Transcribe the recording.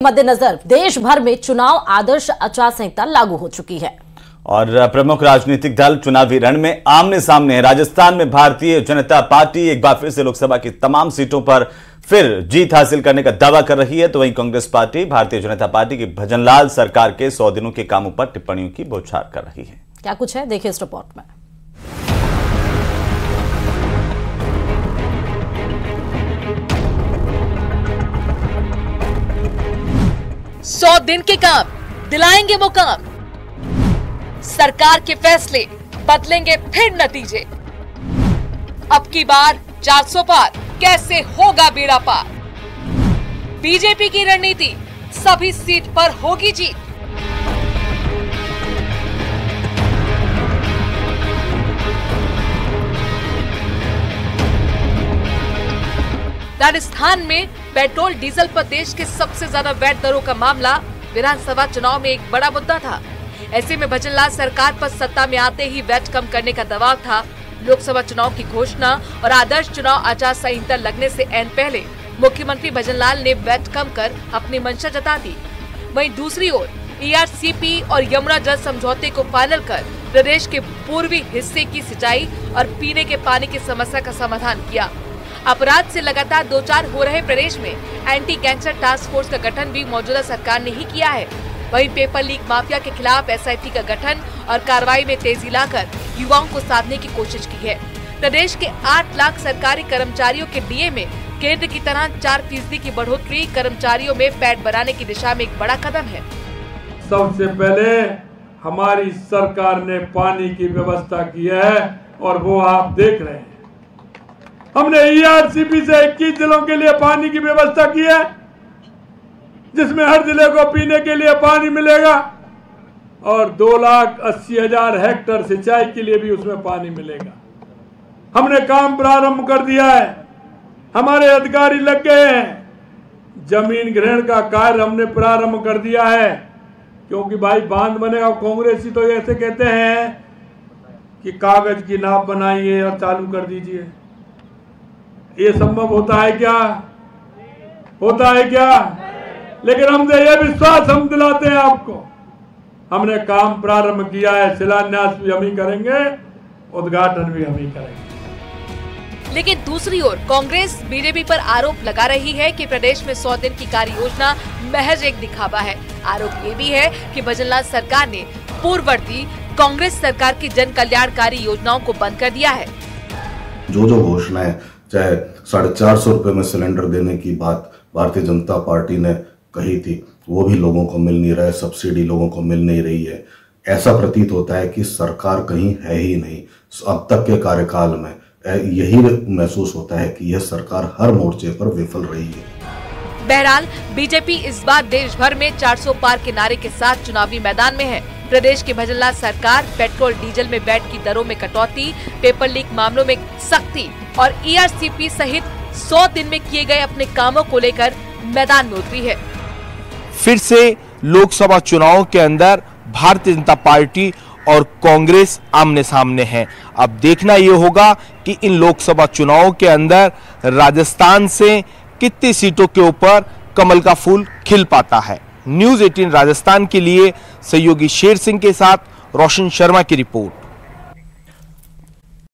मद्देनजर देश भर में चुनाव आदर्श आचार संहिता लागू हो चुकी है और प्रमुख राजनीतिक दल चुनावी रण में आमने सामने है। राजस्थान में भारतीय जनता पार्टी एक बार फिर से लोकसभा की तमाम सीटों पर फिर जीत हासिल करने का दावा कर रही है, तो वहीं कांग्रेस पार्टी भारतीय जनता पार्टी की भजनलाल सरकार के 100 दिनों के कामों पर टिप्पणियों की बौछार कर रही है। क्या कुछ है, देखिए इस रिपोर्ट में। 100 दिन के काम दिलाएंगे वो काम, सरकार के फैसले बदलेंगे फिर नतीजे। अब की बार 400 पार, कैसे होगा बेड़ा पार। बीजेपी की रणनीति, सभी सीट पर होगी जीत। राजस्थान में पेट्रोल डीजल पर देश के सबसे ज्यादा वैट दरों का मामला विधानसभा चुनाव में एक बड़ा मुद्दा था। ऐसे में भजनलाल सरकार पर सत्ता में आते ही वैट कम करने का दबाव था। लोकसभा चुनाव की घोषणा और आदर्श चुनाव आचार संहिता लगने से ऐन पहले मुख्यमंत्री भजनलाल ने वैट कम कर अपनी मंशा जता दी। वहीं दूसरी ओर ईआरसीपी और यमुना जल समझौते को फाइनल कर प्रदेश के पूर्वी हिस्से की सिंचाई और पीने के पानी की समस्या का समाधान किया। अपराध से लगातार दो चार हो रहे प्रदेश में एंटी गैंगस्टर टास्क फोर्स का गठन भी मौजूदा सरकार ने ही किया है। वहीं पेपर लीक माफिया के खिलाफ एसआईटी का गठन और कार्रवाई में तेजी लाकर युवाओं को साधने की कोशिश की है। प्रदेश के 8 लाख सरकारी कर्मचारियों के डीए में केंद्र की तरह 4% की बढ़ोतरी कर्मचारियों में पैड बनाने की दिशा में एक बड़ा कदम है। सबसे पहले हमारी सरकार ने पानी की व्यवस्था की है और वो आप देख रहे हैं। हमने ईआरसीपी से 21 जिलों के लिए पानी की व्यवस्था की है, जिसमें हर जिले को पीने के लिए पानी मिलेगा और 2,80,000 हेक्टेयर सिंचाई के लिए भी उसमें पानी मिलेगा। हमने काम प्रारंभ कर दिया है, हमारे अधिकारी लग गए हैं। जमीन ग्रहण का कार्य हमने प्रारंभ कर दिया है, क्योंकि भाई बांध बनेगा। कांग्रेसी तो ऐसे कहते हैं कि कागज की नाप बनाइए और चालू कर दीजिए। ये संभव होता है क्या? होता है क्या? लेकिन हमसे ये विश्वास हम दिलाते हैं आपको, हमने काम प्रारंभ किया है। शिलान्यास भी हम ही करेंगे, उद्घाटन भी हम ही करेंगे। लेकिन दूसरी ओर कांग्रेस बीजेपी पर आरोप लगा रही है कि प्रदेश में 100 दिन की कार्य योजना महज एक दिखावा है। आरोप ये भी है कि भजनलाल सरकार ने पूर्ववर्ती कांग्रेस सरकार की जन कल्याणकारी योजनाओं को बंद कर दिया है। जो घोषणाएं, चाहे 450 रुपए में सिलेंडर देने की बात भारतीय जनता पार्टी ने कही थी, वो भी लोगों को मिल नहीं रहा है। सब्सिडी लोगों को मिल नहीं रही है। ऐसा प्रतीत होता है कि सरकार कहीं है ही नहीं। अब तक के कार्यकाल में यही महसूस होता है कि यह सरकार हर मोर्चे पर विफल रही है। बहरहाल बीजेपी इस बार देश भर में 400 पार के नारे के साथ चुनावी मैदान में है। प्रदेश की भजनलाल सरकार पेट्रोल डीजल में वैट की दरों में कटौती, पेपर लीक मामलों में सख्ती और ईआरसीपी सहित 100 दिन में किए गए अपने कामों को लेकर मैदान में उतरी है। फिर से लोकसभा चुनाव के अंदर भारतीय जनता पार्टी और कांग्रेस आमने सामने हैं। अब देखना यह होगा कि इन लोकसभा चुनावों के अंदर राजस्थान से कितनी सीटों के ऊपर कमल का फूल खिल पाता है। न्यूज़ 18 राजस्थान के लिए सहयोगी शेर सिंह के साथ रोशन शर्मा की रिपोर्ट।